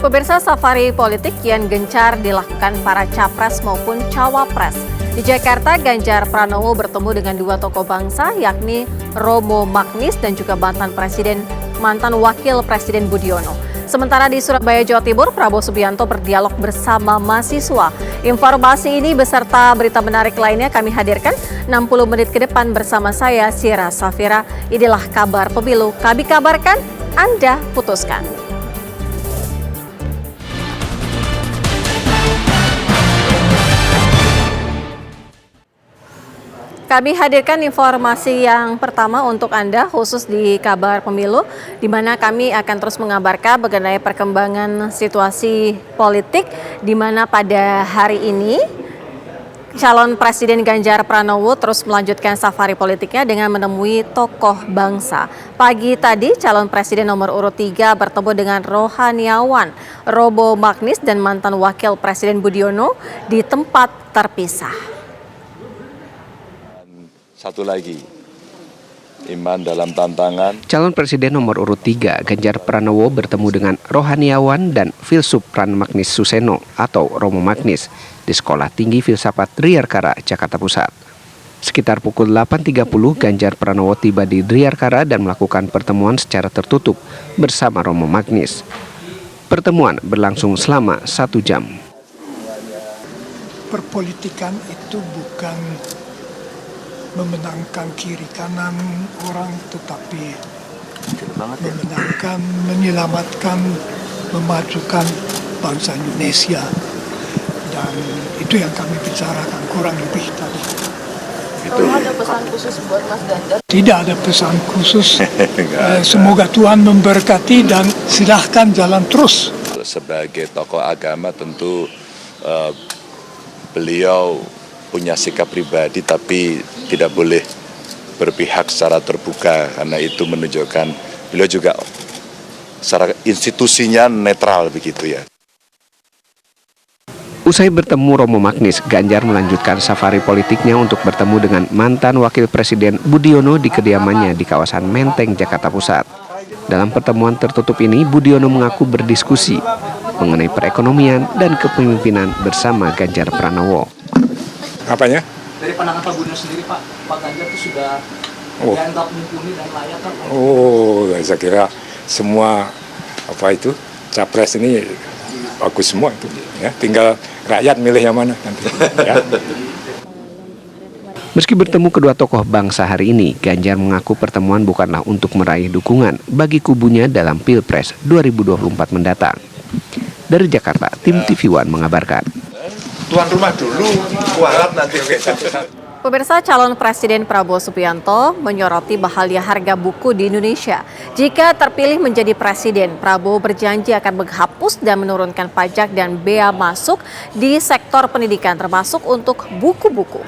Pemirsa, safari politik kian gencar dilakukan para capres maupun cawapres. Di Jakarta, Ganjar Pranowo bertemu dengan dua tokoh bangsa, yakni Romo Magnis dan juga mantan Wakil Presiden Budiono. Sementara di Surabaya, Jawa Timur, Prabowo Subianto berdialog bersama mahasiswa. Informasi ini beserta berita menarik lainnya kami hadirkan 60 menit ke depan bersama saya, Sira Safira. Inilah kabar pemilu. Kami kabarkan, Anda putuskan. Kami hadirkan informasi yang pertama untuk Anda khusus di kabar pemilu, di mana kami akan terus mengabarkan mengenai perkembangan situasi politik, di mana pada hari ini calon Presiden Ganjar Pranowo terus melanjutkan safari politiknya dengan menemui tokoh bangsa. Pagi tadi calon Presiden nomor urut 3 bertemu dengan rohaniawan Romo Magnis dan mantan Wakil Presiden Budiono di tempat terpisah. Satu lagi, iman dalam tantangan. Calon Presiden nomor urut 3 Ganjar Pranowo bertemu dengan rohaniawan dan filsuf Pran Magnis Suseno atau Romo Magnis di Sekolah Tinggi Filsafat Driarkara, Jakarta Pusat. Sekitar pukul 8.30 Ganjar Pranowo tiba di Driarkara dan melakukan pertemuan secara tertutup bersama Romo Magnis. Pertemuan berlangsung selama 1 jam. Perpolitikan itu bukan memenangkan kiri kanan orang, tetapi memenangkan, menyelamatkan, memajukan bangsa Indonesia. Dan itu yang kami bicarakan kurang lebih tadi. Ada pesan khusus buat Mas Ganjar? Tidak ada pesan khusus. Semoga Tuhan memberkati dan silahkan jalan terus. Sebagai tokoh agama tentu beliau punya sikap pribadi, tapi tidak boleh berpihak secara terbuka, karena itu menunjukkan beliau juga secara institusinya netral begitu ya. Usai bertemu Romo Magnis, Ganjar melanjutkan safari politiknya untuk bertemu dengan mantan Wakil Presiden Budiono di kediamannya di kawasan Menteng, Jakarta Pusat. Dalam pertemuan tertutup ini, Budiono mengaku berdiskusi mengenai perekonomian dan kepemimpinan bersama Ganjar Pranowo. Apanya? Dari pandangan Pak Budiono sendiri, Pak Ganjar itu sudah dianggap mumpuni dan layak kan? Saya kira semua capres ini bagus semua itu, ya. Tinggal rakyat milih yang mana nanti. Ya. Meski bertemu kedua tokoh bangsa hari ini, Ganjar mengaku pertemuan bukanlah untuk meraih dukungan bagi kubunya dalam Pilpres 2024 mendatang. Dari Jakarta, tim TV One mengabarkan. Tuan rumah dulu, kualat nanti. Pemirsa, calon Presiden Prabowo Subianto menyoroti bahagia harga buku di Indonesia. Jika terpilih menjadi presiden, Prabowo berjanji akan menghapus dan menurunkan pajak dan bea masuk di sektor pendidikan, termasuk untuk buku-buku.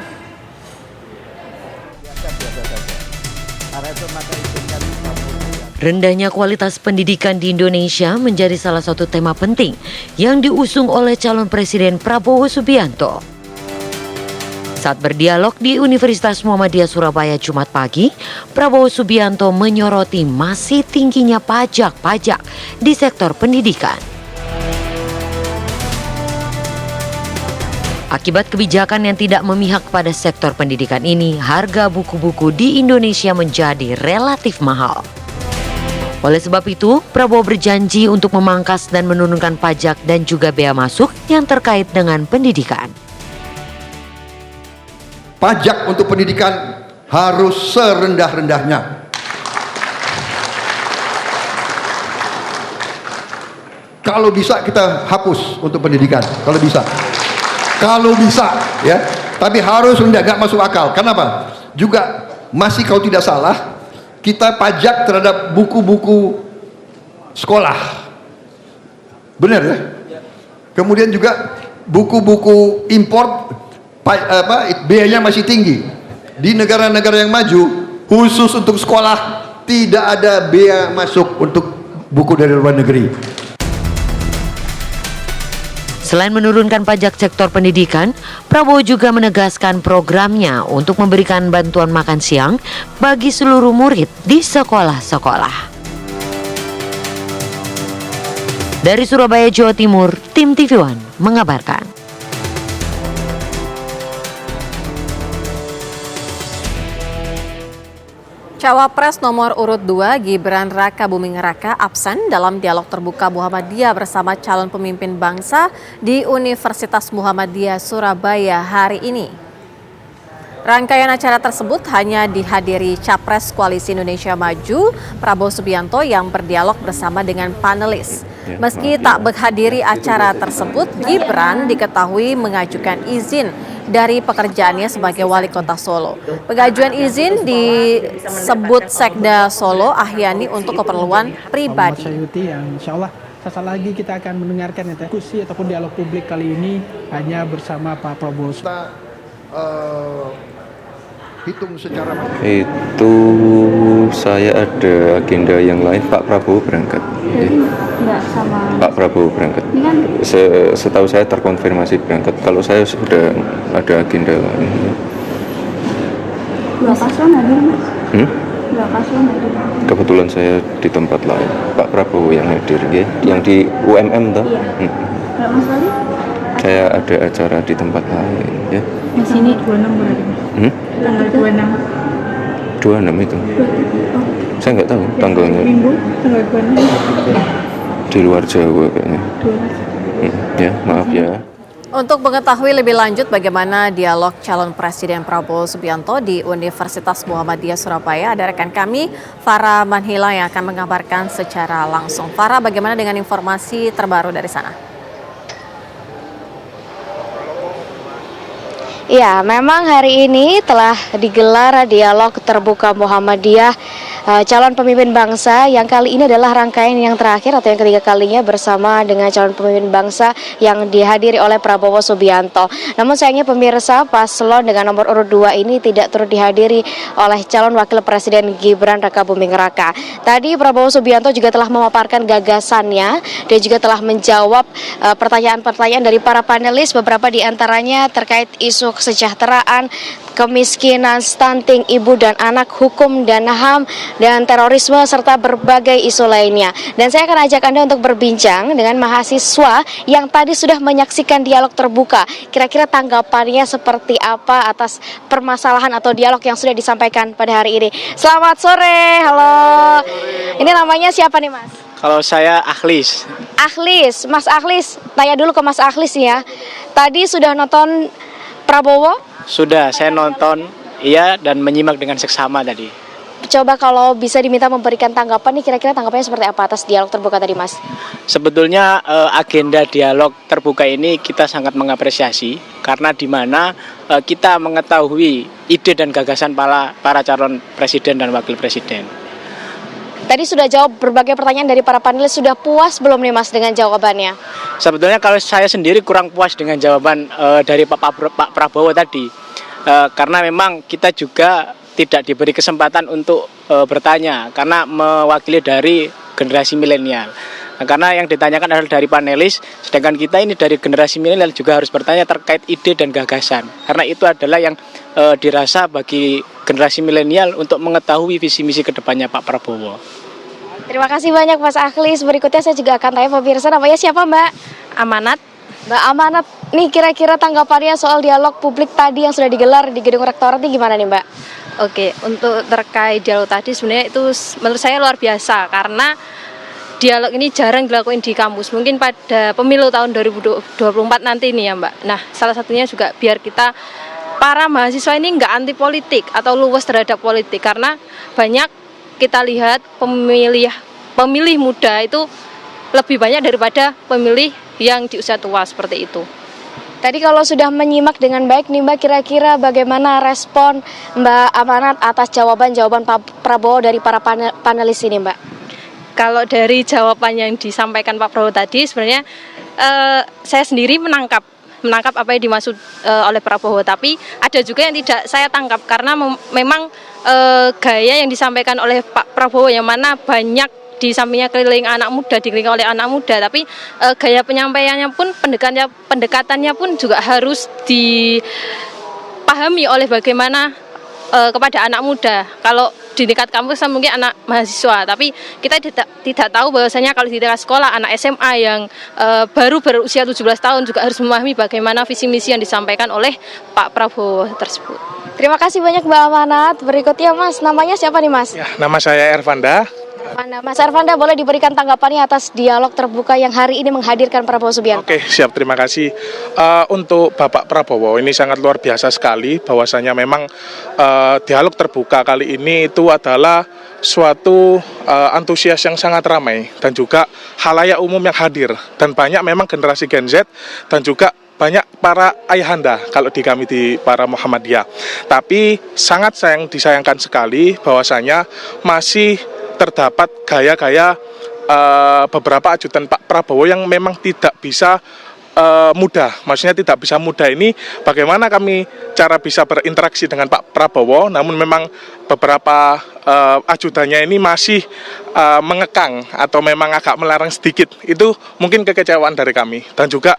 Rendahnya kualitas pendidikan di Indonesia menjadi salah satu tema penting yang diusung oleh calon Presiden Prabowo Subianto. Saat berdialog di Universitas Muhammadiyah Surabaya Jumat pagi, Prabowo Subianto menyoroti masih tingginya pajak di sektor pendidikan. Akibat kebijakan yang tidak memihak pada sektor pendidikan ini, harga buku-buku di Indonesia menjadi relatif mahal. Oleh sebab itu, Prabowo berjanji untuk memangkas dan menurunkan pajak dan juga bea masuk yang terkait dengan pendidikan. Pajak untuk pendidikan harus serendah-rendahnya. Kalau bisa kita hapus untuk pendidikan, kalau bisa. Kalau bisa, ya. Tapi harus rendah, nggak masuk akal. Kenapa? Juga masih kalau tidak salah, kita pajak terhadap buku-buku sekolah. Benar ya? Kemudian juga buku-buku import, biayanya masih tinggi. Di negara-negara yang maju, khusus untuk sekolah, tidak ada bea masuk untuk buku dari luar negeri. Selain menurunkan pajak sektor pendidikan, Prabowo juga menegaskan programnya untuk memberikan bantuan makan siang bagi seluruh murid di sekolah-sekolah. Dari Surabaya, Jawa Timur, tim TV One mengabarkan. Cawapres nomor urut 2 Gibran Raka Buming Raka absen dalam dialog terbuka Muhammadiyah bersama calon pemimpin bangsa di Universitas Muhammadiyah Surabaya hari ini. Rangkaian acara tersebut hanya dihadiri Capres Koalisi Indonesia Maju Prabowo Subianto yang berdialog bersama dengan panelis. Meski tak menghadiri acara tersebut, Gibran diketahui mengajukan izin dari pekerjaannya sebagai wali kota Solo. Pengajuan izin disebut Sekda Solo Ahyani untuk keperluan pribadi. Yang insya Allah sesaat lagi kita akan mendengarkan diskusi ataupun dialog publik kali ini hanya bersama Pak Prabowo. Kita hitung secara itu saya ada agenda yang lain. Pak Prabowo berangkat. Enggak sama Pak Prabowo berangkat. Setahu saya terkonfirmasi berangkat. Kalau saya sudah ada agenda lain. Dua paslon hadir, Mas? Dua paslon hadir. Kebetulan saya di tempat lain. Pak Prabowo yang hadir, ya? Yang di UMM toh? Iya. Enggak, Mas Wali? Saya ada acara di tempat lain, ya. Di sini 26 berarti. Tanggal 26. 26 itu. Saya nggak tahu tanggalnya. Minggu tanggal 26. Di luar Jawa kayaknya. Ya, maaf ya. Untuk mengetahui lebih lanjut bagaimana dialog calon Presiden Prabowo Subianto di Universitas Muhammadiyah Surabaya, ada rekan kami Farah Manhila yang akan mengabarkan secara langsung. Farah, bagaimana dengan informasi terbaru dari sana? Ya, memang hari ini telah digelar dialog terbuka Muhammadiyah calon pemimpin bangsa yang kali ini adalah rangkaian yang terakhir atau yang ketiga kalinya bersama dengan calon pemimpin bangsa yang dihadiri oleh Prabowo Subianto. Namun sayangnya pemirsa, paslon dengan nomor urut 2 ini tidak turut dihadiri oleh calon wakil presiden Gibran Raka Buming Raka. Tadi Prabowo Subianto juga telah memaparkan gagasannya dan juga telah menjawab pertanyaan-pertanyaan dari para panelis, beberapa di antaranya terkait isu kesejahteraan, kemiskinan, stunting ibu dan anak, hukum dan HAM, dan terorisme, serta berbagai isu lainnya. Dan saya akan ajak Anda untuk berbincang dengan mahasiswa yang tadi sudah menyaksikan dialog terbuka. Kira-kira tanggapannya seperti apa atas permasalahan atau dialog yang sudah disampaikan pada hari ini. Selamat sore, halo. Ini namanya siapa nih, Mas? Kalau saya Akhlis. Akhlis, Mas Akhlis, tanya dulu ke Mas Akhlis ya. Tadi sudah nonton Prabowo? Sudah, saya nonton, iya, dan menyimak dengan seksama tadi. Coba kalau bisa diminta memberikan tanggapan nih, kira-kira tanggapannya seperti apa atas dialog terbuka tadi, Mas? Sebetulnya agenda dialog terbuka ini kita sangat mengapresiasi karena di mana kita mengetahui ide dan gagasan para calon presiden dan wakil presiden. Tadi sudah jawab berbagai pertanyaan dari para panelis, sudah puas belum nih, Mas, dengan jawabannya? Sebetulnya kalau saya sendiri kurang puas dengan jawaban dari Pak Prabowo tadi, karena memang kita juga tidak diberi kesempatan untuk bertanya karena mewakili dari generasi milenial. Nah, karena yang ditanyakan adalah dari panelis, sedangkan kita ini dari generasi milenial juga harus bertanya terkait ide dan gagasan. Karena itu adalah yang dirasa bagi generasi milenial untuk mengetahui visi misi kedepannya Pak Prabowo. Terima kasih banyak, Mas Akhlis. Berikutnya saya juga akan tanya pemirsa, namanya siapa, Mbak? Amanat. Mbak Amanat, nih kira-kira tanggapannya soal dialog publik tadi yang sudah digelar di Gedung Rektorat ini gimana nih, Mbak? Oke, untuk terkait dialog tadi sebenarnya itu menurut saya luar biasa karena dialog ini jarang dilakukan di kampus. Mungkin pada pemilu tahun 2024 nanti ini ya, Mbak. Nah, salah satunya juga biar kita para mahasiswa ini nggak anti politik atau luwes terhadap politik, karena banyak kita lihat pemilih muda itu lebih banyak daripada pemilih yang di usia tua seperti itu. Tadi kalau sudah menyimak dengan baik nih, Mbak, kira-kira bagaimana respon Mbak Amanat atas jawaban-jawaban Pak Prabowo dari para panelis ini, Mbak? Kalau dari jawaban yang disampaikan Pak Prabowo tadi, sebenarnya saya sendiri menangkap apa yang dimaksud oleh Prabowo, tapi ada juga yang tidak saya tangkap karena memang gaya yang disampaikan oleh Pak Prabowo yang mana banyak di sampingnya keliling anak muda, dikelilingi oleh anak muda, tapi gaya penyampaiannya pun, pendekatannya pun juga harus dipahami oleh bagaimana kepada anak muda. Kalau di tingkat kampus mungkin anak mahasiswa, tapi kita tidak tahu bahwasanya kalau di tingkat sekolah anak SMA yang baru berusia 17 tahun juga harus memahami bagaimana visi misi yang disampaikan oleh Pak Prabowo tersebut. Terima kasih banyak Mbak Amanat. Berikutnya Mas, namanya siapa nih Mas? Ya, nama saya Ervanda. Mas Ervanda, boleh diberikan tanggapannya atas dialog terbuka yang hari ini menghadirkan Prabowo Subianto? Oke, siap, terima kasih. Untuk Bapak Prabowo ini sangat luar biasa sekali, bahwasanya memang dialog terbuka kali ini itu adalah suatu antusias yang sangat ramai dan juga khalayak umum yang hadir, dan banyak memang generasi Gen Z dan juga banyak para ayahanda kalau di kami di para Muhammadiyah. Tapi sangat disayangkan sekali bahwasanya masih terdapat gaya-gaya beberapa ajudan Pak Prabowo yang memang tidak bisa mudah. Maksudnya tidak bisa mudah ini bagaimana kami cara bisa berinteraksi dengan Pak Prabowo, namun memang beberapa ajudannya ini masih mengekang atau memang agak melarang sedikit. Itu mungkin kekecewaan dari kami. Dan juga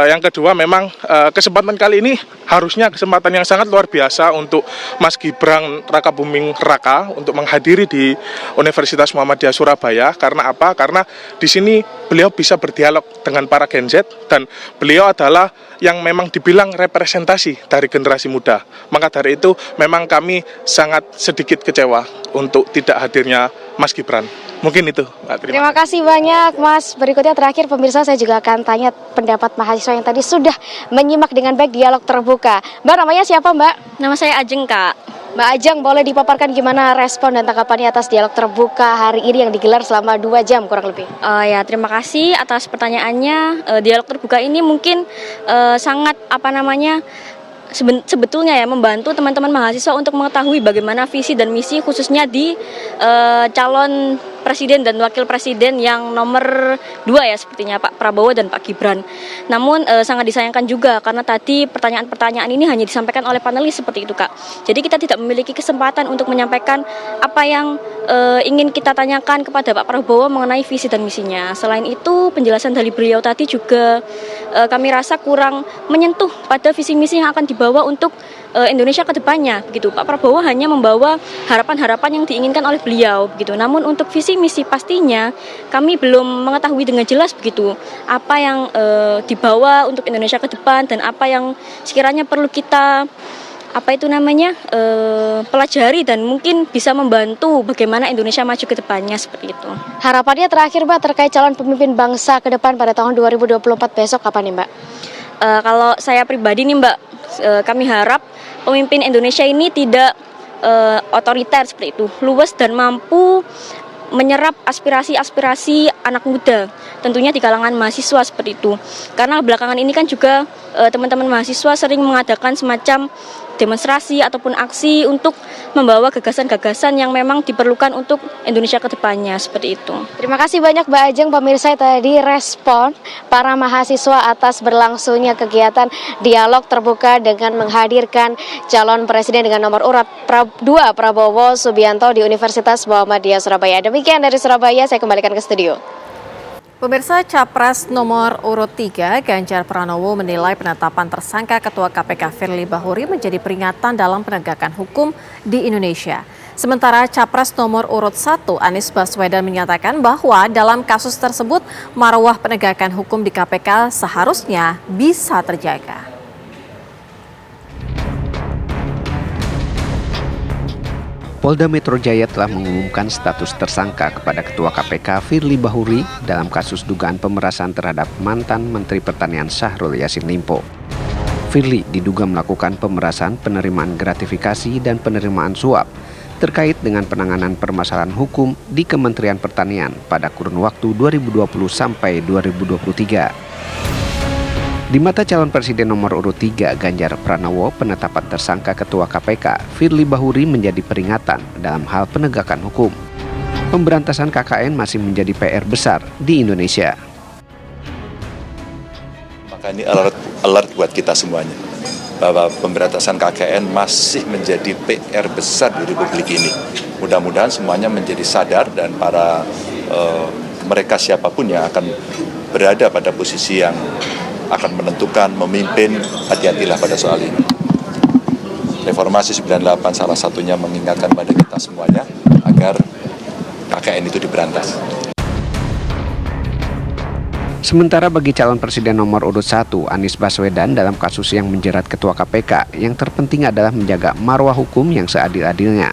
yang kedua memang kesempatan kali ini harusnya kesempatan yang sangat luar biasa untuk Mas Gibran Rakabuming Raka untuk menghadiri di Universitas Muhammadiyah Surabaya. Karena apa? Karena di sini beliau bisa berdialog dengan para Gen Z dan beliau adalah yang memang dibilang representasi dari generasi muda. Maka dari itu memang kami sangat sedikit kecewa untuk tidak hadirnya Mas Gibran. Mungkin itu. Terima kasih banyak Mas. Berikutnya terakhir pemirsa, saya juga akan tanya pendapat mahasiswa yang tadi sudah menyimak dengan baik dialog terbuka. Mbak, namanya siapa Mbak? Nama saya Ajeng Kak. Mbak Ajeng, boleh dipaparkan gimana respon dan tanggapannya atas dialog terbuka hari ini yang digelar selama 2 jam kurang lebih? Ya, terima kasih atas pertanyaannya. Dialog terbuka ini mungkin sangat sebetulnya ya membantu teman-teman mahasiswa untuk mengetahui bagaimana visi dan misi khususnya di calon presiden dan wakil presiden yang nomor 2 ya sepertinya Pak Prabowo dan Pak Gibran. Namun sangat disayangkan juga karena tadi pertanyaan-pertanyaan ini hanya disampaikan oleh panelis seperti itu Kak. Jadi kita tidak memiliki kesempatan untuk menyampaikan apa yang ingin kita tanyakan kepada Pak Prabowo mengenai visi dan misinya. Selain itu penjelasan dari beliau tadi juga kami rasa kurang menyentuh pada visi misi yang akan dibawa untuk Indonesia ke depannya begitu. Pak Prabowo hanya membawa harapan-harapan yang diinginkan oleh beliau begitu. Namun untuk visi misi pastinya kami belum mengetahui dengan jelas begitu apa yang dibawa untuk Indonesia ke depan dan apa yang sekiranya perlu kita pelajari dan mungkin bisa membantu bagaimana Indonesia maju ke depannya seperti itu. Harapannya terakhir Mbak terkait calon pemimpin bangsa ke depan pada tahun 2024 besok kapan nih Mbak? Kalau saya pribadi nih Mbak, kami harap pemimpin Indonesia ini tidak otoriter seperti itu, luwes dan mampu menyerap aspirasi-aspirasi anak muda, tentunya di kalangan mahasiswa seperti itu. Karena belakangan ini kan juga teman-teman mahasiswa sering mengadakan semacam demonstrasi ataupun aksi untuk membawa gagasan-gagasan yang memang diperlukan untuk Indonesia ke depannya seperti itu. Terima kasih banyak Mbak Ajeng. Pemirsa, tadi respon para mahasiswa atas berlangsungnya kegiatan dialog terbuka dengan menghadirkan calon presiden dengan nomor urut 2 Prabowo Subianto di Universitas Muhammadiyah Surabaya. Demikian dari Surabaya, saya kembalikan ke studio. Pemirsa, Capres nomor urut 3 Ganjar Pranowo menilai penetapan tersangka Ketua KPK Firly Bahuri menjadi peringatan dalam penegakan hukum di Indonesia. Sementara Capres nomor urut 1 Anies Baswedan menyatakan bahwa dalam kasus tersebut marwah penegakan hukum di KPK seharusnya bisa terjaga. Polda Metro Jaya telah mengumumkan status tersangka kepada Ketua KPK Firly Bahuri dalam kasus dugaan pemerasan terhadap mantan Menteri Pertanian Syahrul Yassin Limpo. Firly diduga melakukan pemerasan, penerimaan gratifikasi, dan penerimaan suap terkait dengan penanganan permasalahan hukum di Kementerian Pertanian pada kurun waktu 2020 sampai 2023. Di mata calon presiden nomor urut 3 Ganjar Pranowo, penetapan tersangka Ketua KPK Firly Bahuri menjadi peringatan dalam hal penegakan hukum. Pemberantasan KKN masih menjadi PR besar di Indonesia. Maka ini alert buat kita semuanya bahwa pemberantasan KKN masih menjadi PR besar di Republik ini. Mudah-mudahan semuanya menjadi sadar dan para mereka siapapun yang akan berada pada posisi yang akan menentukan, memimpin, hati-hatilah pada soal ini. Reformasi 98 salah satunya mengingatkan pada kita semuanya agar KKN itu diberantas. Sementara bagi calon presiden nomor urut 1, Anies Baswedan, dalam kasus yang menjerat Ketua KPK, yang terpenting adalah menjaga marwah hukum yang seadil-adilnya.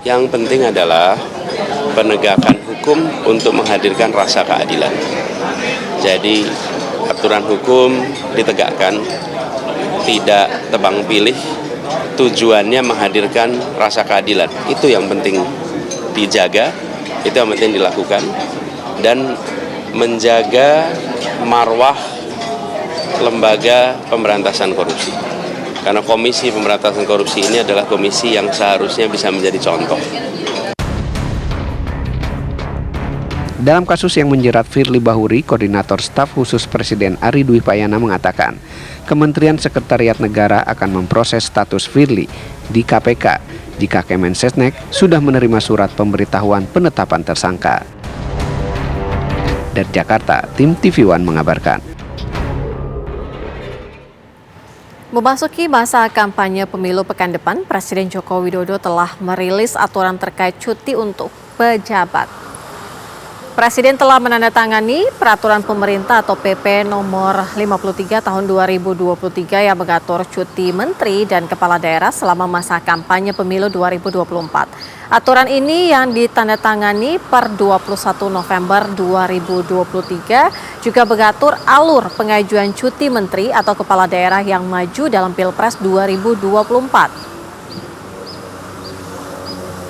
Yang penting adalah penegakan hukum untuk menghadirkan rasa keadilan. Jadi aturan hukum ditegakkan, tidak tebang pilih, tujuannya menghadirkan rasa keadilan. Itu yang penting dijaga, itu yang penting dilakukan. Dan menjaga marwah lembaga pemberantasan korupsi. Karena Komisi Pemberantasan Korupsi ini adalah komisi yang seharusnya bisa menjadi contoh. Dalam kasus yang menjerat Firly Bahuri, Koordinator Staf Khusus Presiden Ari Dwi Payana mengatakan, Kementerian Sekretariat Negara akan memproses status Firly di KPK jika Kemensesnek sudah menerima surat pemberitahuan penetapan tersangka. Dari Jakarta, tim TV One mengabarkan. Memasuki masa kampanye pemilu pekan depan, Presiden Joko Widodo telah merilis aturan terkait cuti untuk pejabat. Presiden telah menandatangani peraturan pemerintah atau PP nomor 53 tahun 2023 yang mengatur cuti menteri dan kepala daerah selama masa kampanye pemilu 2024. Aturan ini yang ditandatangani per 21 November 2023 juga mengatur alur pengajuan cuti menteri atau kepala daerah yang maju dalam Pilpres 2024.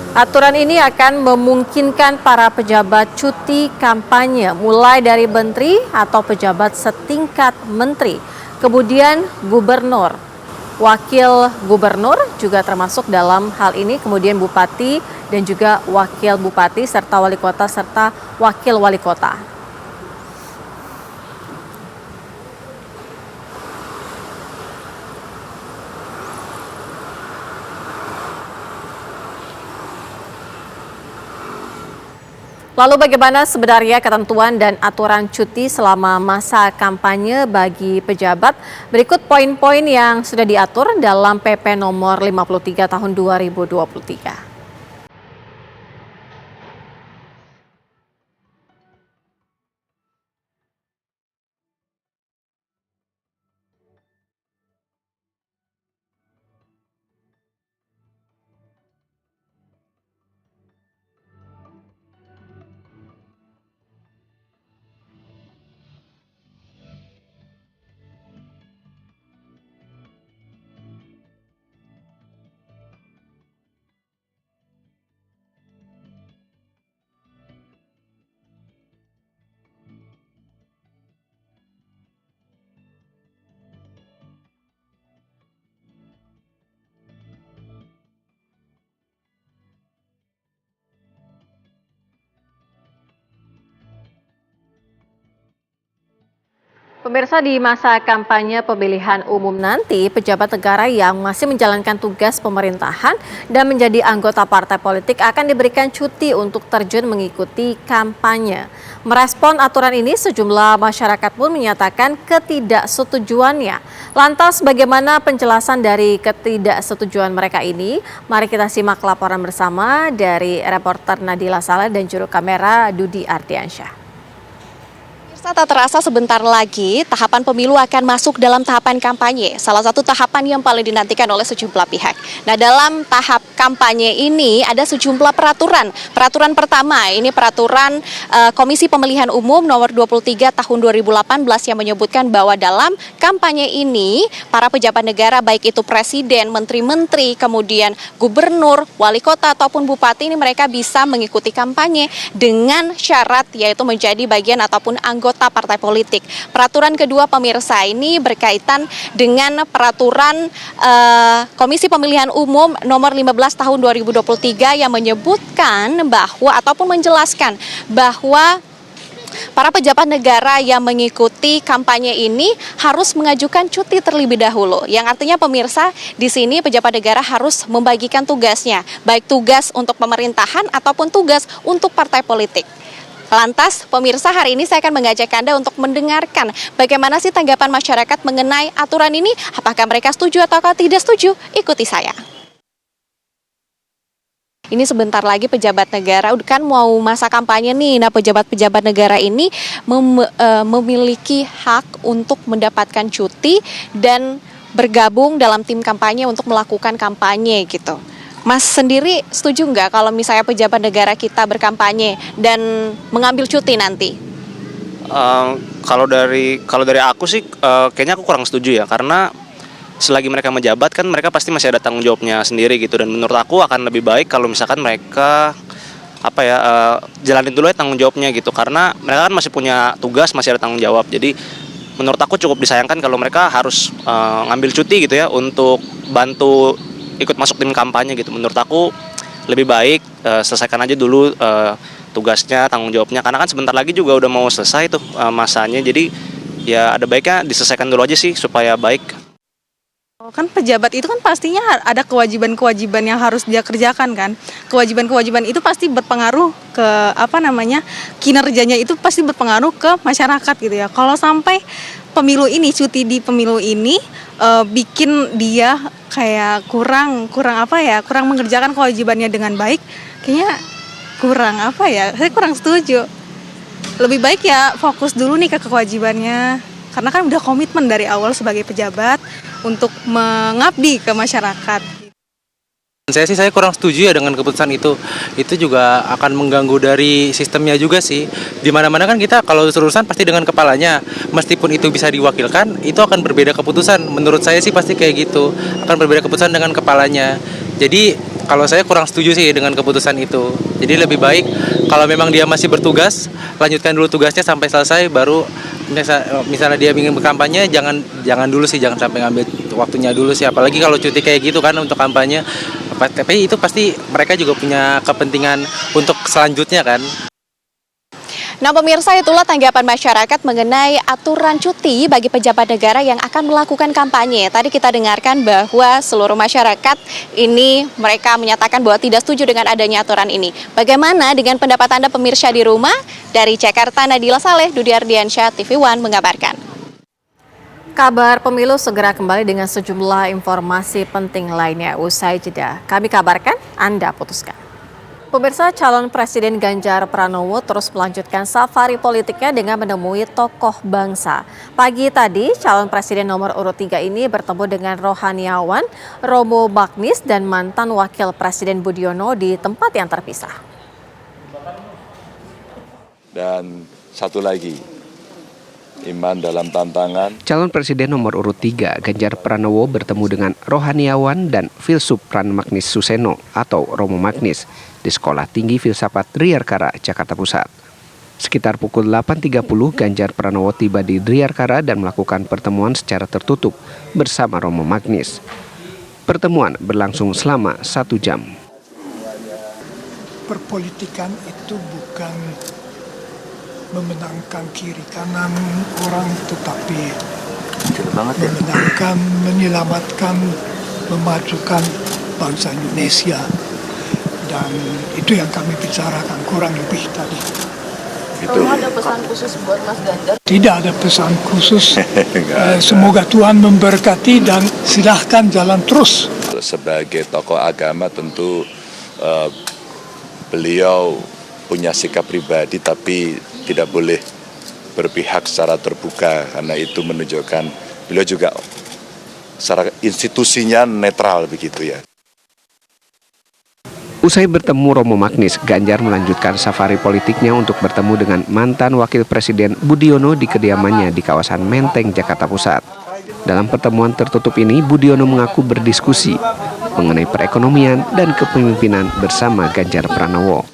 Aturan ini akan memungkinkan para pejabat cuti kampanye mulai dari menteri atau pejabat setingkat menteri, kemudian gubernur, wakil gubernur juga termasuk dalam hal ini, kemudian bupati dan juga wakil bupati serta wali kota serta wakil wali kota. Lalu bagaimana sebenarnya ketentuan dan aturan cuti selama masa kampanye bagi pejabat? Berikut poin-poin yang sudah diatur dalam PP nomor 53 tahun 2023. Pemirsa, di masa kampanye pemilihan umum nanti, pejabat negara yang masih menjalankan tugas pemerintahan dan menjadi anggota partai politik akan diberikan cuti untuk terjun mengikuti kampanye. Merespon aturan ini, sejumlah masyarakat pun menyatakan ketidaksetujuannya. Lantas, bagaimana penjelasan dari ketidaksetujuan mereka ini? Mari kita simak laporan bersama dari reporter Nadila Saleh dan juru kamera Dudi Ardiansyah. Tak terasa sebentar lagi tahapan pemilu akan masuk dalam tahapan kampanye, salah satu tahapan yang paling dinantikan oleh sejumlah pihak. Nah, dalam tahap kampanye ini ada sejumlah peraturan. Peraturan pertama ini peraturan Komisi Pemilihan Umum nomor 23 tahun 2018 yang menyebutkan bahwa dalam kampanye ini para pejabat negara baik itu presiden, menteri-menteri, kemudian gubernur, wali kota ataupun bupati ini mereka bisa mengikuti kampanye dengan syarat yaitu menjadi bagian ataupun anggota partai politik. Peraturan kedua pemirsa ini berkaitan dengan peraturan Komisi Pemilihan Umum nomor 15 tahun 2023 yang menyebutkan bahwa ataupun menjelaskan bahwa para pejabat negara yang mengikuti kampanye ini harus mengajukan cuti terlebih dahulu. Yang artinya pemirsa, di sini pejabat negara harus membagikan tugasnya, baik tugas untuk pemerintahan ataupun tugas untuk partai politik. Lantas, pemirsa, hari ini saya akan mengajak Anda untuk mendengarkan bagaimana sih tanggapan masyarakat mengenai aturan ini. Apakah mereka setuju atau tidak setuju? Ikuti saya. Ini sebentar lagi pejabat negara, kan mau masa kampanye nih. Nah, pejabat-pejabat negara ini memiliki hak untuk mendapatkan cuti dan bergabung dalam tim kampanye untuk melakukan kampanye gitu. Mas sendiri setuju nggak kalau misalnya pejabat negara kita berkampanye dan mengambil cuti nanti? Kalau dari aku sih kayaknya aku kurang setuju ya, karena selagi mereka menjabat kan mereka pasti masih ada tanggung jawabnya sendiri gitu, dan menurut aku akan lebih baik kalau misalkan mereka jalanin dulu ya tanggung jawabnya gitu, karena mereka kan masih punya tugas, masih ada tanggung jawab. Jadi menurut aku cukup disayangkan kalau mereka harus ngambil cuti gitu ya untuk bantu ikut masuk tim kampanye gitu. Menurut aku lebih baik selesaikan aja dulu tugasnya, tanggung jawabnya, karena kan sebentar lagi juga udah mau selesai tuh masanya. Jadi ya ada baiknya diselesaikan dulu aja sih supaya baik. Kan pejabat itu kan pastinya ada kewajiban-kewajiban yang harus dia kerjakan kan. Kewajiban-kewajiban itu pasti berpengaruh ke kinerjanya, itu pasti berpengaruh ke masyarakat gitu ya. Kalau sampai cuti di pemilu ini bikin dia kayak kurang mengerjakan kewajibannya dengan baik, kayaknya saya kurang setuju. Lebih baik ya fokus dulu nih ke kewajibannya, karena kan udah komitmen dari awal sebagai pejabat untuk mengabdi ke masyarakat. Saya kurang setuju ya dengan keputusan itu. Itu juga akan mengganggu dari sistemnya juga sih. Di mana-mana kan kita kalau urusan pasti dengan kepalanya. Meskipun itu bisa diwakilkan, itu akan berbeda keputusan. Menurut saya sih pasti kayak gitu. Akan berbeda keputusan dengan kepalanya. Jadi kalau saya kurang setuju sih dengan keputusan itu. Jadi lebih baik kalau memang dia masih bertugas, lanjutkan dulu tugasnya sampai selesai, baru misalnya dia ingin berkampanye, jangan dulu sih, jangan sampai ngambil waktunya dulu sih. Apalagi kalau cuti kayak gitu kan untuk kampanye. Tapi itu pasti mereka juga punya kepentingan untuk selanjutnya kan. Nah, pemirsa, itulah tanggapan masyarakat mengenai aturan cuti bagi pejabat negara yang akan melakukan kampanye. Tadi kita dengarkan bahwa seluruh masyarakat ini mereka menyatakan bahwa tidak setuju dengan adanya aturan ini. Bagaimana dengan pendapat Anda pemirsa di rumah? Dari Jakarta, Nadila Saleh, Dudi Ardiansyah, TV One mengabarkan. Kabar pemilu segera kembali dengan sejumlah informasi penting lainnya usai jeda. Kami kabarkan, Anda putuskan. Pemirsa, calon Presiden Ganjar Pranowo terus melanjutkan safari politiknya dengan menemui tokoh bangsa. Pagi tadi, calon Presiden nomor urut 3 ini bertemu dengan rohaniawan, Romo Magnis, dan mantan Wakil Presiden Budiono di tempat yang terpisah. Dan satu lagi, iman dalam tantangan. Calon Presiden nomor urut 3 Ganjar Pranowo bertemu dengan rohaniawan dan filsuf Pran Magnis Suseno atau Romo Magnis di Sekolah Tinggi Filsafat Driarkara, Jakarta Pusat. Sekitar pukul 8.30 Ganjar Pranowo tiba di Driarkara dan melakukan pertemuan secara tertutup bersama Romo Magnis. Pertemuan berlangsung selama 1 jam. Perpolitikan itu bukan memenangkan kiri kanan orang, tetapi memenangkan, menyelamatkan, memajukan bangsa Indonesia. Dan itu yang kami bicarakan kurang lebih tadi. Ada pesan khusus buat Mas Ganjar? Tidak ada pesan khusus. Semoga Tuhan memberkati dan silahkan jalan terus. Sebagai tokoh agama tentu beliau punya sikap pribadi, tapi tidak boleh berpihak secara terbuka, karena itu menunjukkan beliau juga secara institusinya netral begitu ya. Usai bertemu Romo Magnis, Ganjar melanjutkan safari politiknya untuk bertemu dengan mantan Wakil Presiden Budiono di kediamannya di kawasan Menteng, Jakarta Pusat. Dalam pertemuan tertutup ini, Budiono mengaku berdiskusi mengenai perekonomian dan kepemimpinan bersama Ganjar Pranowo.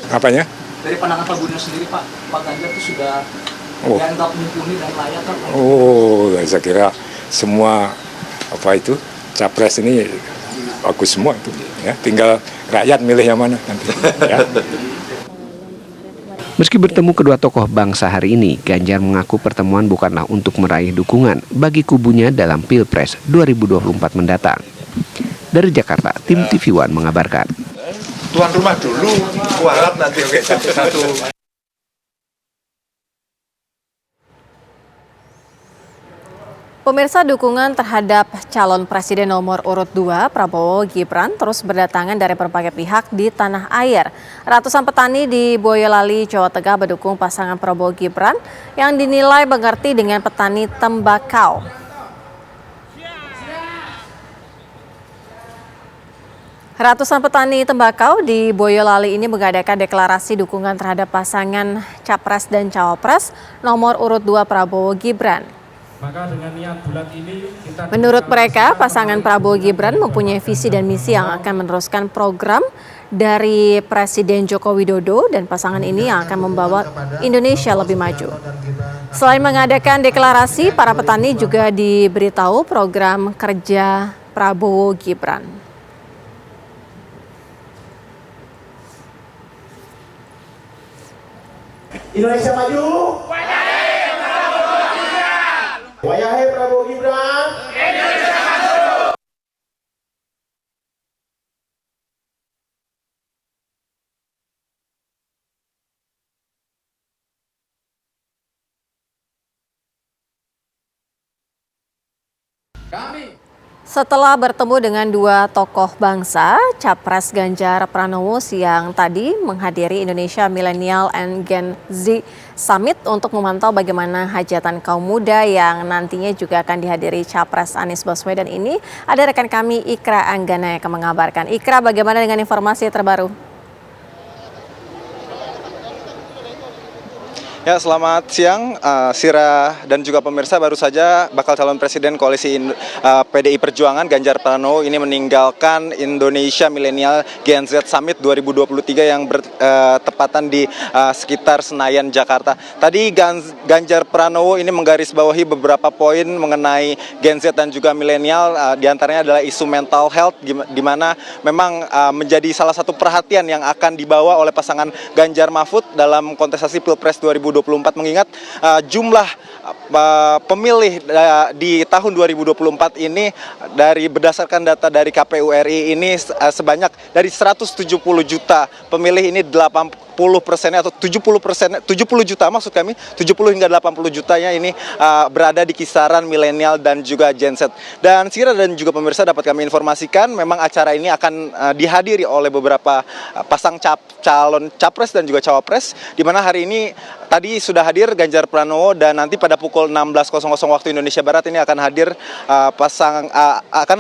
Apanya? Dari pandangan Pak Budiono sendiri, Pak Ganjar itu sudah dianggap mumpuni dan layak kan? Saya kira semua capres ini bagus semua itu. Ya, tinggal rakyat milih yang mana nanti. Ya. Meski bertemu kedua tokoh bangsa hari ini, Ganjar mengaku pertemuan bukanlah untuk meraih dukungan bagi kubunya dalam Pilpres 2024 mendatang. Dari Jakarta, tim TV One mengabarkan. Tuan rumah dulu, kuat nanti satu-satu. Pemirsa, dukungan terhadap calon presiden nomor urut 2 Prabowo Gibran terus berdatangan dari berbagai pihak di tanah air. Ratusan petani di Boyolali, Jawa Tengah mendukung pasangan Prabowo Gibran yang dinilai mengerti dengan petani tembakau. Ratusan petani tembakau di Boyolali ini mengadakan deklarasi dukungan terhadap pasangan Capres dan Cawapres nomor urut 2 Prabowo Gibran. Maka dengan niat bulat ini Menurut mereka, pasangan Prabowo Gibran mempunyai visi dan misi yang akan meneruskan program dari Presiden Joko Widodo dan pasangan ini yang akan membawa Indonesia lebih maju. Selain mengadakan deklarasi, para petani juga diberitahu program kerja Prabowo Gibran. Indonesia maju. Wayahe Prabowo Gibran. Indonesia maju. Setelah bertemu dengan dua tokoh bangsa, Capres Ganjar Pranowo siang tadi menghadiri Indonesia Millennial and Gen Z Summit untuk memantau bagaimana hajatan kaum muda yang nantinya juga akan dihadiri Capres Anies Baswedan ini. Ada rekan kami Ikra Anggana yang akan mengabarkan. Ikra, bagaimana dengan informasi terbaru? Ya, selamat siang, Sira dan juga pemirsa. Baru saja bakal calon presiden koalisi PDI Perjuangan Ganjar Pranowo ini meninggalkan Indonesia Millennial Gen Z Summit 2023 yang bertepatan di sekitar Senayan, Jakarta. Tadi Ganjar Pranowo ini menggarisbawahi beberapa poin mengenai Gen Z dan juga milenial, diantaranya adalah isu mental health, di mana memang menjadi salah satu perhatian yang akan dibawa oleh pasangan Ganjar Mahfud dalam kontestasi Pilpres 2024, mengingat jumlah pemilih di tahun 2024 ini berdasarkan data dari KPU RI ini sebanyak dari 170 juta pemilih ini 80% atau 70%, 70 juta maksud kami, 70 hingga 80 jutanya ini berada di kisaran milenial dan juga Gen Z. Dan Sira dan juga pemirsa dapat kami informasikan memang acara ini akan dihadiri oleh beberapa pasang calon capres dan juga cawapres, di mana hari ini tadi sudah hadir Ganjar Pranowo dan nanti pada pukul 16.00 waktu Indonesia Barat ini akan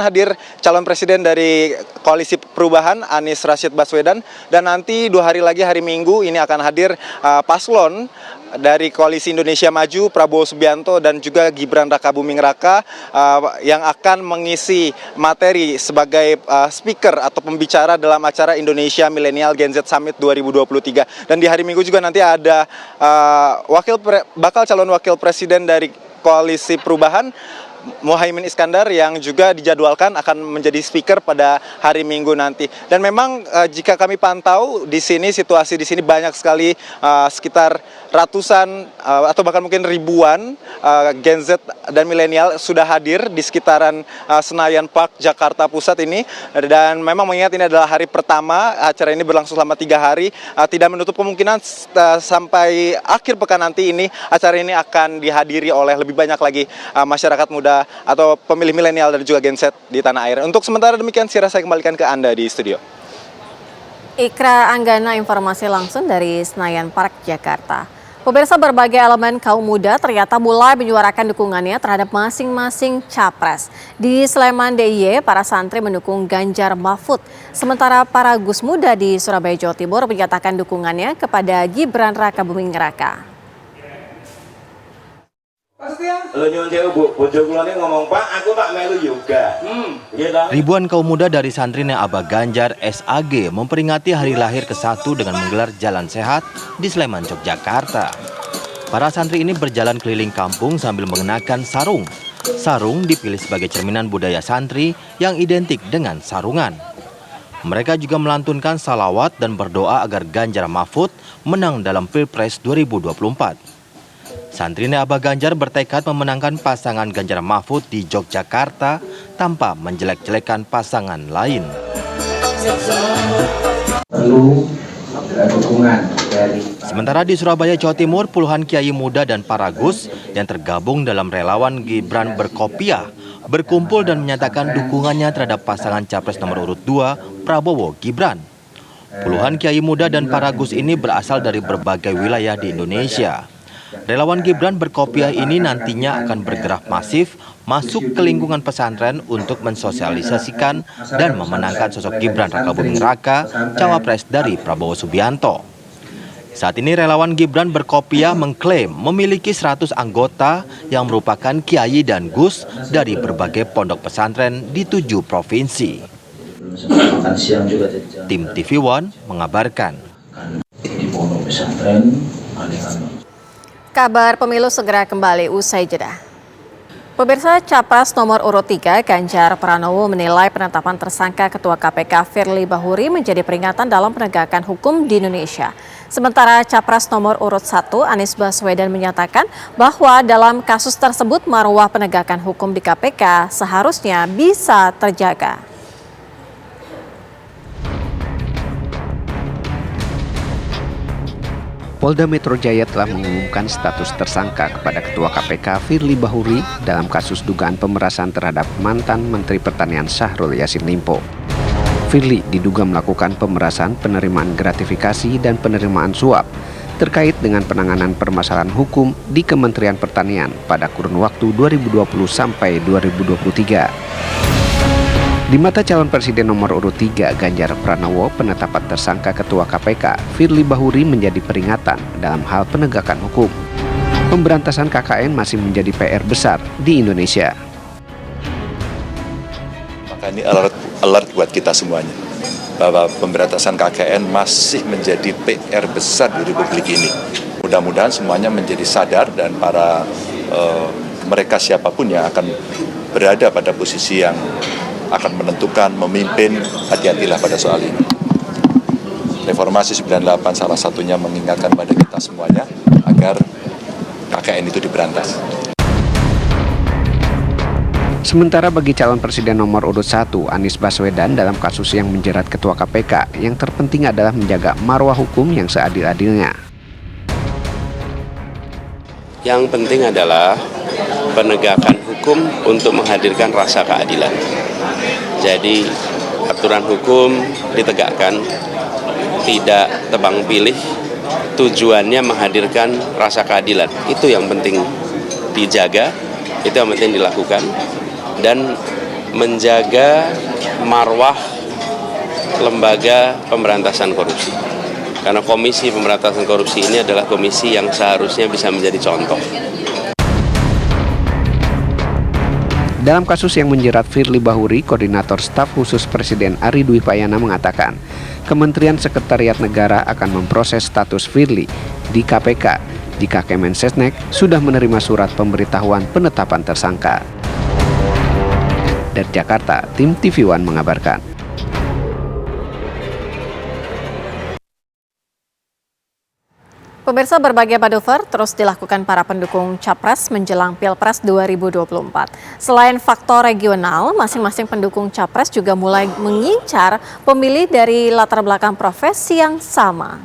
hadir calon presiden dari Koalisi Perubahan Anies Rashid Baswedan, dan nanti 2 hari lagi hari Minggu ini akan hadir paslon dari Koalisi Indonesia Maju Prabowo Subianto dan juga Gibran Rakabuming Raka yang akan mengisi materi sebagai speaker atau pembicara dalam acara Indonesia Millennial Gen Z Summit 2023. Dan di hari Minggu juga nanti ada bakal calon wakil presiden dari Koalisi Perubahan Muhaimin Iskandar yang juga dijadwalkan akan menjadi speaker pada hari Minggu nanti. Dan memang jika kami pantau di sini, situasi di sini banyak sekali, sekitar ratusan atau bahkan mungkin ribuan Gen Z dan milenial sudah hadir di sekitaran Senayan Park Jakarta Pusat ini. Dan memang mengingat ini adalah hari pertama, acara ini berlangsung selama 3 hari, tidak menutup kemungkinan sampai akhir pekan nanti ini acara ini akan dihadiri oleh lebih banyak lagi masyarakat muda atau pemilih milenial dan juga Gen Z di tanah air. Untuk sementara demikian, Sira, saya kembalikan ke Anda di studio. Ikra Anggana, informasi langsung dari Senayan Park, Jakarta. Pemirsa, berbagai elemen kaum muda ternyata mulai menyuarakan dukungannya terhadap masing-masing capres. Di Sleman DIY, para santri mendukung Ganjar Mahfud. Sementara para gus muda di Surabaya, Jawa Timur menyatakan dukungannya kepada Gibran Rakabuming Raka. Ribuan kaum muda dari santri Abah Ganjar SAG memperingati hari lahir ke-1 dengan menggelar jalan sehat di Sleman, Yogyakarta. Para santri ini berjalan keliling kampung sambil mengenakan sarung. Sarung dipilih sebagai cerminan budaya santri yang identik dengan sarungan. Mereka juga melantunkan salawat dan berdoa agar Ganjar Mahfud menang dalam Pilpres 2024. Santri Abah Ganjar bertekad memenangkan pasangan Ganjar Mahfud di Yogyakarta tanpa menjelek-jelekan pasangan lain. Perlu dukungan dari. Sementara di Surabaya, Jawa Timur, puluhan kiai muda dan paragus yang tergabung dalam relawan Gibran Berkopiah berkumpul dan menyatakan dukungannya terhadap pasangan capres nomor urut 2 Prabowo Gibran. Puluhan kiai muda dan paragus ini berasal dari berbagai wilayah di Indonesia. Relawan Gibran Berkopiah ini nantinya akan bergerak masif masuk ke lingkungan pesantren untuk mensosialisasikan dan memenangkan sosok Gibran Rakabuming Raka, cawapres dari Prabowo Subianto. Saat ini relawan Gibran Berkopiah mengklaim memiliki 100 anggota yang merupakan kiai dan gus dari berbagai pondok pesantren di 7 provinsi. Tim TV One mengabarkan. Di pondok pesantren, Kabar pemilu segera kembali usai jeda. Pemirsa, Capres nomor urut 3 Ganjar Pranowo menilai penetapan tersangka Ketua KPK Firly Bahuri menjadi peringatan dalam penegakan hukum di Indonesia. Sementara Capres nomor urut 1 Anies Baswedan menyatakan bahwa dalam kasus tersebut marwah penegakan hukum di KPK seharusnya bisa terjaga. Polda Metro Jaya telah mengumumkan status tersangka kepada Ketua KPK Firly Bahuri dalam kasus dugaan pemerasan terhadap mantan Menteri Pertanian Syahrul Yassin Limpo. Firly diduga melakukan pemerasan, penerimaan gratifikasi, dan penerimaan suap terkait dengan penanganan permasalahan hukum di Kementerian Pertanian pada kurun waktu 2020 sampai 2023. Di mata calon presiden nomor urut 3 Ganjar Pranowo, penetapan tersangka Ketua KPK Firly Bahuri menjadi peringatan dalam hal penegakan hukum. Pemberantasan KKN masih menjadi PR besar di Indonesia. Maka ini alert buat kita semuanya, bahwa pemberantasan KKN masih menjadi PR besar di Republik ini. Mudah-mudahan semuanya menjadi sadar dan para mereka siapapun yang akan berada pada posisi yang akan menentukan, memimpin, hati-hatilah pada soal ini. Reformasi 98 salah satunya mengingatkan pada kita semuanya agar KKN itu diberantas. Sementara bagi calon presiden nomor urut 1 Anies Baswedan dalam kasus yang menjerat Ketua KPK, yang terpenting adalah menjaga marwah hukum yang seadil-adilnya. Yang penting adalah penegakan hukum untuk menghadirkan rasa keadilan. Jadi aturan hukum ditegakkan, tidak tebang pilih, tujuannya menghadirkan rasa keadilan. Itu yang penting dijaga, itu yang penting dilakukan, dan menjaga marwah lembaga pemberantasan korupsi. Karena Komisi Pemberantasan Korupsi ini adalah komisi yang seharusnya bisa menjadi contoh. Dalam kasus yang menjerat Firly Bahuri, Koordinator Staf Khusus Presiden Ari Dwi Payana mengatakan, Kementerian Sekretariat Negara akan memproses status Firly di KPK jika Kemensesnek sudah menerima surat pemberitahuan penetapan tersangka. Dari Jakarta, tim TV One mengabarkan. Pemirsa, berbagai manuver terus dilakukan para pendukung Capres menjelang Pilpres 2024. Selain faktor regional, masing-masing pendukung Capres juga mulai mengincar pemilih dari latar belakang profesi yang sama.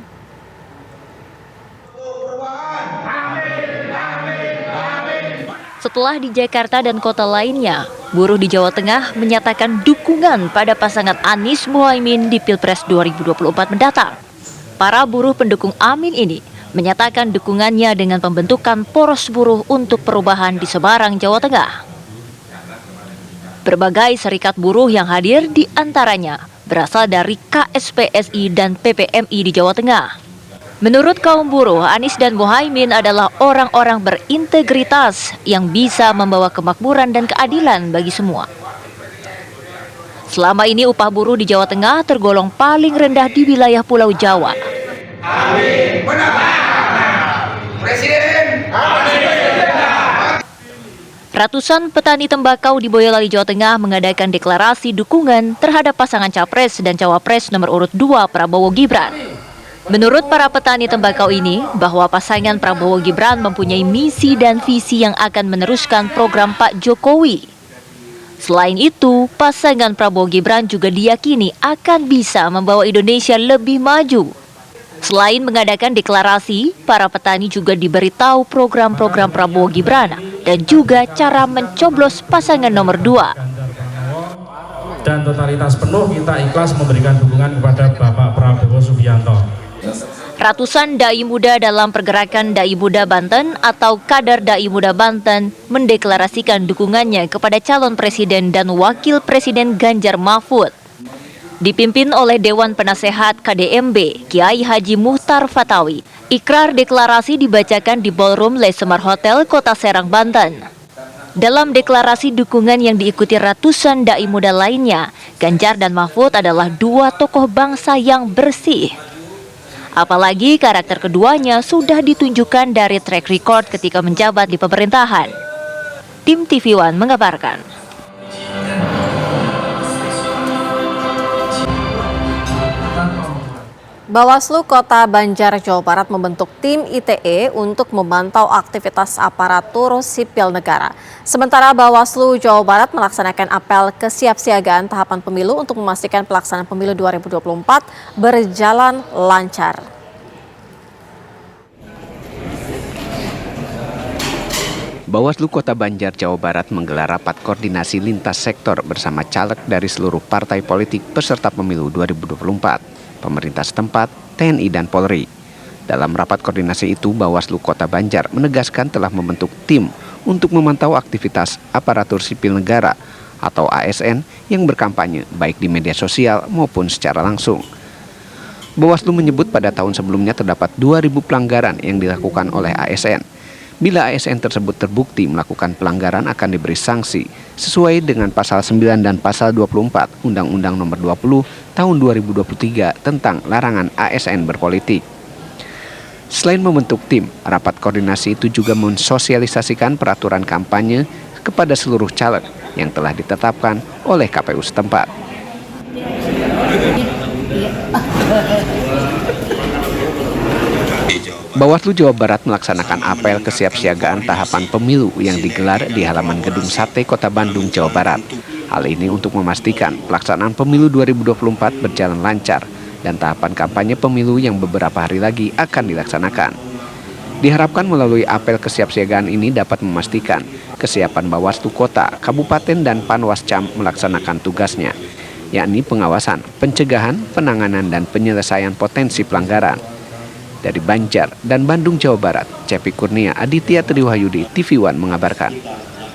Setelah di Jakarta dan kota lainnya, buruh di Jawa Tengah menyatakan dukungan pada pasangan Anies Muhaimin di Pilpres 2024 mendatang. Para buruh pendukung Amin ini menyatakan dukungannya dengan pembentukan poros buruh untuk perubahan di Semarang, Jawa Tengah. Berbagai serikat buruh yang hadir diantaranya berasal dari KSPSI dan PPMI di Jawa Tengah. Menurut kaum buruh, Anies dan Muhaimin adalah orang-orang berintegritas yang bisa membawa kemakmuran dan keadilan bagi semua. Selama ini upah buruh di Jawa Tengah tergolong paling rendah di wilayah Pulau Jawa. Amin. Presiden. Ratusan petani tembakau di Boyolali, Jawa Tengah mengadakan deklarasi dukungan terhadap pasangan Capres dan Cawapres nomor urut 2 Prabowo Gibran. Menurut para petani tembakau ini, bahwa pasangan Prabowo Gibran mempunyai misi dan visi yang akan meneruskan program Pak Jokowi. Selain itu, pasangan Prabowo Gibran juga diyakini akan bisa membawa Indonesia lebih maju. Selain mengadakan deklarasi, para petani juga diberitahu program-program Prabowo Gibran dan juga cara mencoblos pasangan nomor 2. Dan totalitas penuh kita ikhlas memberikan dukungan kepada Bapak Prabowo Subianto. Ratusan dai muda dalam pergerakan Dai Muda Banten atau Kader Dai Muda Banten mendeklarasikan dukungannya kepada calon presiden dan wakil presiden Ganjar Mahfud. Dipimpin oleh Dewan Penasehat KDMB, Kiai Haji Muhtar Fatawi, ikrar deklarasi dibacakan di Ballroom Lesemar Hotel, Kota Serang, Banten. Dalam deklarasi dukungan yang diikuti ratusan dai muda lainnya, Ganjar dan Mahfud adalah dua tokoh bangsa yang bersih. Apalagi karakter keduanya sudah ditunjukkan dari track record ketika menjabat di pemerintahan. Tim TV One mengabarkan. Bawaslu Kota Banjar, Jawa Barat membentuk tim ITE untuk memantau aktivitas aparatur sipil negara. Sementara Bawaslu Jawa Barat melaksanakan apel kesiapsiagaan tahapan pemilu untuk memastikan pelaksanaan pemilu 2024 berjalan lancar. Bawaslu Kota Banjar, Jawa Barat menggelar rapat koordinasi lintas sektor bersama caleg dari seluruh partai politik peserta pemilu 2024. Pemerintah setempat, TNI, dan Polri. Dalam rapat koordinasi itu, Bawaslu Kota Banjar menegaskan telah membentuk tim untuk memantau aktivitas aparatur sipil negara atau ASN yang berkampanye baik di media sosial maupun secara langsung. Bawaslu menyebut pada tahun sebelumnya terdapat 2.000 pelanggaran yang dilakukan oleh ASN. Bila ASN tersebut terbukti melakukan pelanggaran akan diberi sanksi sesuai dengan pasal 9 dan pasal 24 Undang-Undang Nomor 20 Tahun 2023 tentang larangan ASN berpolitik. Selain membentuk tim, rapat koordinasi itu juga mensosialisasikan peraturan kampanye kepada seluruh caleg yang telah ditetapkan oleh KPU setempat. Bawaslu Jawa Barat melaksanakan apel kesiapsiagaan tahapan pemilu yang digelar di halaman Gedung Sate Kota Bandung, Jawa Barat. Hal ini untuk memastikan pelaksanaan pemilu 2024 berjalan lancar dan tahapan kampanye pemilu yang beberapa hari lagi akan dilaksanakan. Diharapkan melalui apel kesiapsiagaan ini dapat memastikan kesiapan Bawaslu Kota, Kabupaten, dan Panwascam melaksanakan tugasnya, yakni pengawasan, pencegahan, penanganan, dan penyelesaian potensi pelanggaran. Dari Banjar dan Bandung, Jawa Barat, Cepi Kurnia, Aditya Triwahyudi, TV One mengabarkan.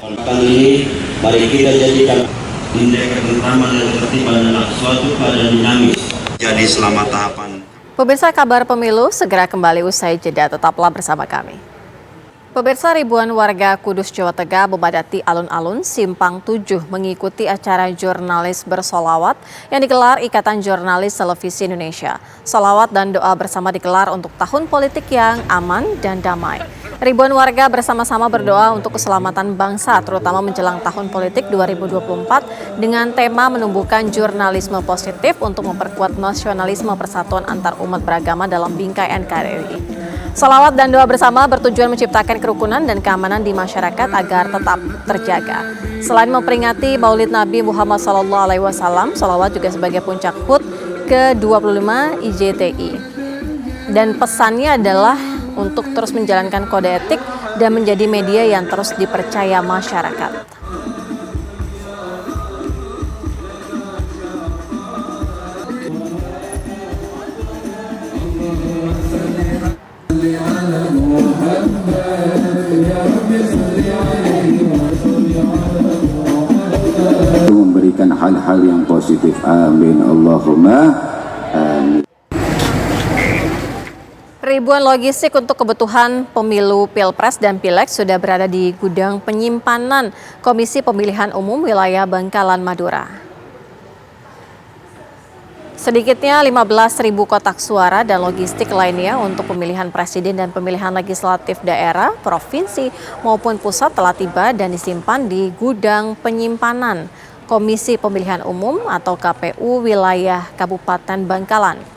Ini mari kita jadikan indeks ketentraman dan ketertiban adalah suatu keadaan dinamis. Jadi selama tahapan. Pemirsa, kabar pemilu segera kembali usai jeda, tetaplah bersama kami. Pemirsa, ribuan warga Kudus, Jawa Tengah memadati alun-alun Simpang 7 mengikuti acara jurnalis bersolawat yang digelar Ikatan Jurnalis Televisi Indonesia. Solawat dan doa bersama digelar untuk tahun politik yang aman dan damai. Ribuan warga bersama-sama berdoa untuk keselamatan bangsa, terutama menjelang tahun politik 2024 dengan tema menumbuhkan jurnalisme positif untuk memperkuat nasionalisme persatuan antar umat beragama dalam bingkai NKRI. Salawat dan doa bersama bertujuan menciptakan kerukunan dan keamanan di masyarakat agar tetap terjaga. Selain memperingati Maulid Nabi Muhammad SAW, salawat juga sebagai puncak HUT ke-25 IJTI. Dan pesannya adalah untuk terus menjalankan kode etik dan menjadi media yang terus dipercaya masyarakat. Memberikan hal-hal yang positif, amin Allahumma amin. Ribuan logistik untuk kebutuhan pemilu Pilpres dan Pileg sudah berada di gudang penyimpanan Komisi Pemilihan Umum Wilayah Bangkalan, Madura. Sedikitnya 15.000 kotak suara dan logistik lainnya untuk pemilihan presiden dan pemilihan legislatif daerah, provinsi maupun pusat telah tiba dan disimpan di gudang penyimpanan Komisi Pemilihan Umum atau KPU Wilayah Kabupaten Bangkalan.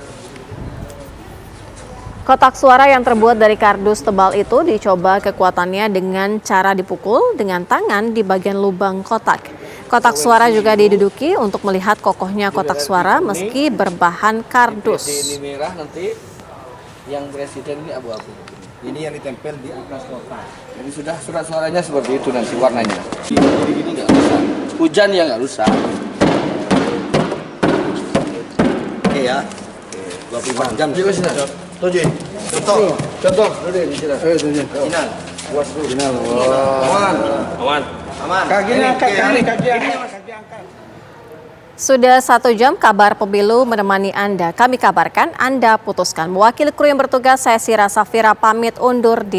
Kotak suara yang terbuat dari kardus tebal itu dicoba kekuatannya dengan cara dipukul dengan tangan di bagian lubang kotak. Kotak suara juga diduduki untuk melihat kokohnya kotak suara meski berbahan kardus. Yang presiden ini abu-abu. Ini yang ditempel di atas kotak. Jadi sudah surat suaranya seperti itu nanti warnanya. Gini nggak rusak. Hujan ya nggak rusak. Oke ya. 24 jam. Tujuh. Contoh. Final. Buat dulu. Final. Aman. Kaki angkat. Sudah 1 jam kabar pemilu menemani Anda. Kami kabarkan Anda putuskan. Mewakili kru yang bertugas, saya Sira Safira pamit undur diri.